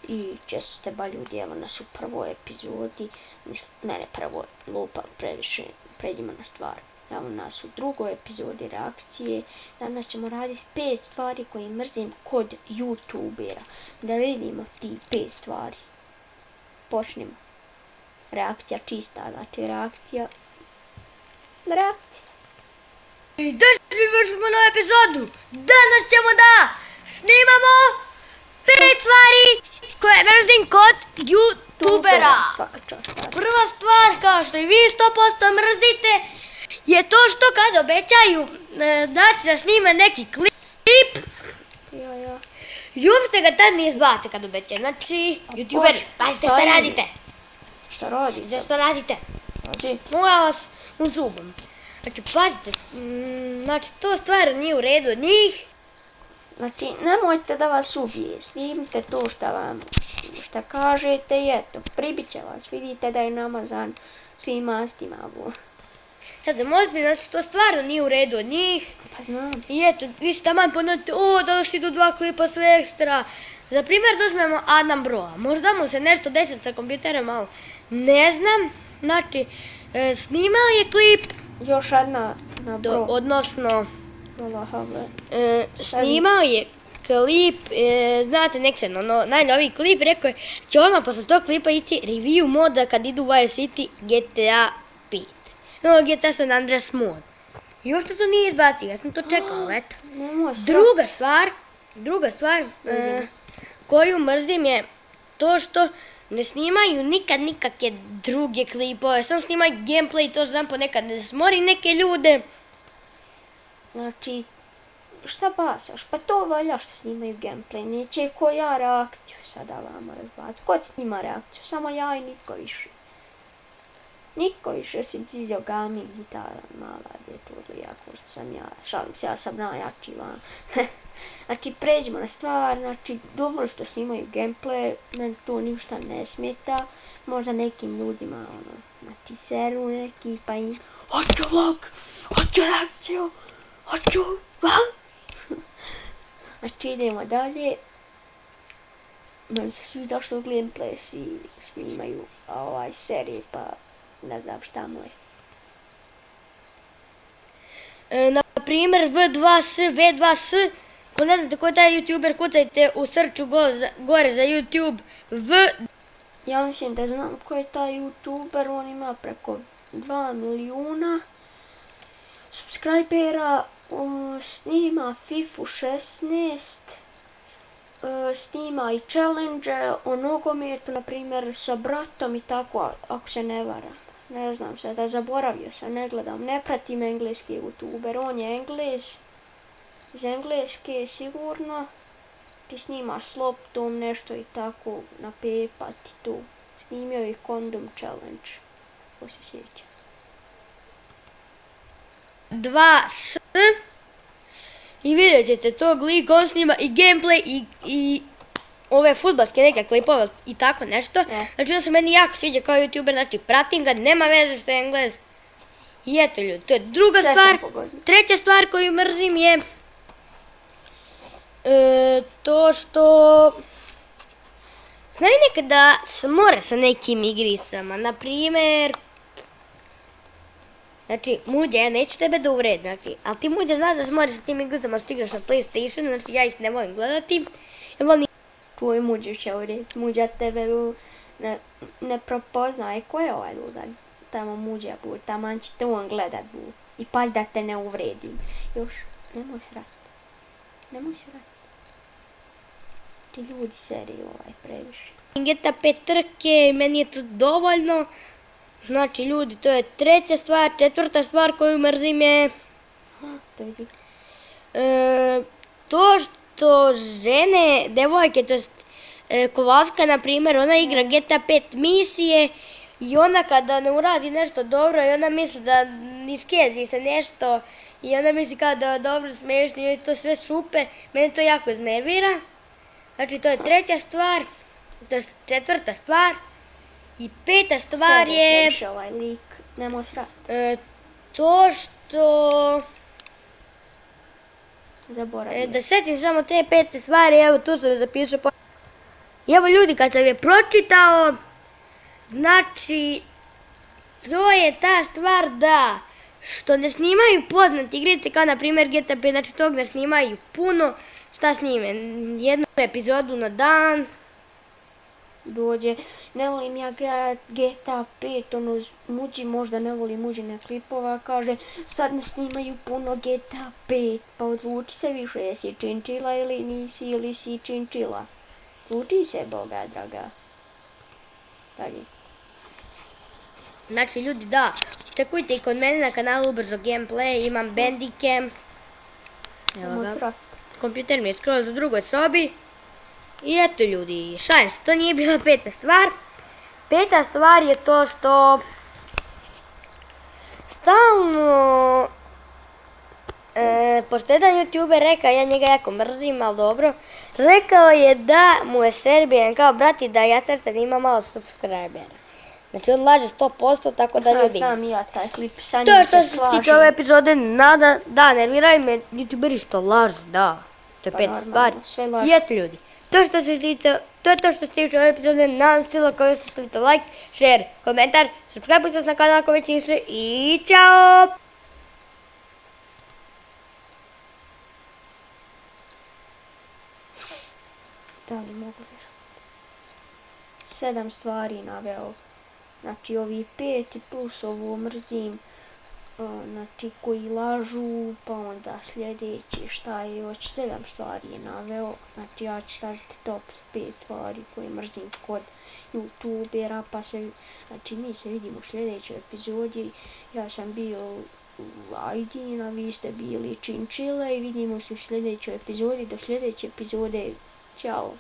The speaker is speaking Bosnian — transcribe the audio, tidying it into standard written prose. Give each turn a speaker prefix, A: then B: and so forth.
A: i čestitaba ljudi, evo nas u prvoj epizodi, mene prvo lupa previše, pređimo na stvar. Evo nas u drugoj epizodi reakcije, danas ćemo raditi 5 stvari koje mrzim kod youtubera. Da vidimo ti 5 stvari. Počnimo. Reakcija čista, znači reakcija.
B: I došli smo na epizodu. Danas ćemo da snimamo 5 stvari koje mrzim kod youtubera.
A: Svaka čast.
B: Prva stvar, kao što i vi 100% mrzite, je to što kad obećaju da će da snime neki klip, i uopšte ga tad ne izbace kad obećaju. Znači, youtuber, pazite šta radite.
A: Šta radite?
B: Šta radite? Moja vas u zubom. Znači, pazite, znači, to stvar nije u redu od njih.
A: Znači, nemojte da vas ubije, snimite to šta kažete i eto, pribit će vas, vidite da je namazan svim mastima.
B: Sad sam ozbiljno, znači, to stvarno nije u redu od njih.
A: Pa znam.
B: I eto, vi ste taman ponudite, došli do 2 klipa, sve ekstra. Za primjer, uzmemo Adam Broa, možda mu se nešto desilo sa kompjuterom, malo ne znam. Znači, snimao je klip.
A: Još jedna na Bro.
B: Odnosno, snimao je klip, znate, nek se najnoviji klip, rekao je će ono posle tog klipa ići review moda kad idu u Vice City GTA 5. No, GTA San Andreas mod. I uopšte to nije izbacio, ja sam to čekala, eto. Druga stvar koju mrzim je to što ne snimaju nikad nikakve druge klipove, samo snimaju gameplay, to znam ponekad ne smori neke ljude.
A: Znači, šta basaš? Pa to valja što snimaju gameplay, neće ko ja reakciju sada vama razbaciti. Ko snima reakciju? Samo ja i niko više. Niko više si dizio gaming gitara, mala dječurli, jako što sam ja, šalim se, ja sam najjači van. Znači, pređemo na stvar, znači, dobro što snimaju gameplay, meni to ništa ne smeta, možda nekim ljudima, znači, seru neki, pa im, hoću vlog, hoću reakciju, hoću vlog. Znači, idemo dalje. Meni se sviđa što gameplay svi snimaju serije, pa ne znam šta mu je.
B: Na primjer, V2S, ko ne znate ko je taj youtuber, kucajte u searchu gore za YouTube
A: Ja mislim da znam ko je taj youtuber, on ima preko 2 milijuna subscribera, snima FIFA 16, snima i challenge o nogometu, na primjer sa bratom i tako, ako se ne varam. Ne znam sada, zaboravio sam, ne gledam, ne pratim engleski youtuber, on je Englez, iz Engleske sigurno, ti snimaš s loptom nešto i tako, na pepa ti tu, snimio je Condom Challenge, ko se sjeća.
B: 2S i vidjet ćete tog lika, on snima i gameplay i ove fudbalske neke klipove i tako nešto. Znači on se meni jako sviđa kao youtuber, znači pratim ga, nema veze što je Englez. I eto ljudi, to je druga stvar. Treća stvar koju mrzim je to što znaju nekada smore sa nekim igricama, na primjer. Znači, Muđe, ja neću tebe da uvredim, znači, ali ti Muđe znaš da se mori sa tim igricama što igraš na PlayStation, znači ja ih ne volim gledati.
A: Čuj, Muđe će uvrediti, Muđa tebe ne prepoznaje ko je ovaj ludan. Tamo Muđa bu, taman ćete on gledat bu. I paz da te ne uvredim. Još, nemoj srat. Ti ljudi seriju previše.
B: GTA 5 trke, meni je to dovoljno. Znači ljudi, to je treća stvar. Četvrta stvar koju mrzim je to što žene, devojke, to jest Kowalska, na primjer, ona igra GTA 5 misije i ona kada ne uradi nešto dobro i ona misli da iskezi se nešto i ona misli kao da je dobro, smiješno i je to sve super, mene to jako iznervira. Znači, to je treća stvar, to je četvrta stvar. I peta stvar je to što da setim samo te 5 stvari, evo tu sam zapisao. I evo ljudi, kad sam je pročitao, znači, to je ta stvar da što ne snimaju poznate igrice kao na primjer GTA 5, znači tog ne snimaju puno, šta snime, jednu epizodu na dan.
A: Dođe, ne volim ja GTA 5, ono, muđi možda ne voli muđine klipova, kaže, sad ne snimaju puno GTA 5, pa odluči se više, jesi činčila ili nisi, ili si činčila. Odluči se, Boga draga. Dalje.
B: Znači ljudi da, čekujte i kod mene na kanalu ubrzo gameplay, imam Bandicam. Evo ga, kompjuter mi je skroz u drugoj sobi. I eto ljudi, šalim se, to nije bila peta stvar. Peta stvar je to što stalno, pošto jedan youtuber rekao, ja njega jako mrzim, ali dobro, rekao je da mu je Serbijan kao brat i da ja Serbijan ima malo subscribera. Znači on laže 100%, tako da ljudi...
A: Znam i ja taj klip, sa
B: To je
A: njim
B: što
A: se
B: se
A: slažem.
B: tiče ove epizode, da, nerviraju me youtuberi što lažu, da. To je peta stvar.
A: Sve lažu.
B: I eto ljudi, to je to što se tiče ove epizode, nadam se da kao ste stavite like, share, komentar, subscribe se na kanal ako već niste i čao!
A: Da li mogu vjerovati? 7 stvari naveo. Znači ovi 5 plus ovo mrzim. Znači koji lažu, pa onda sljedeći šta je još 7 stvari je naveo. Znači ja ću staviti top 5 stvari koje mrzim kod youtubera, pa se, znači mi se vidimo u sljedećoj epizodi. Ja sam bio u Ajdina, vi ste bili Činčile i vidimo se u sljedećoj epizodi. Do sljedeće epizode, ćao!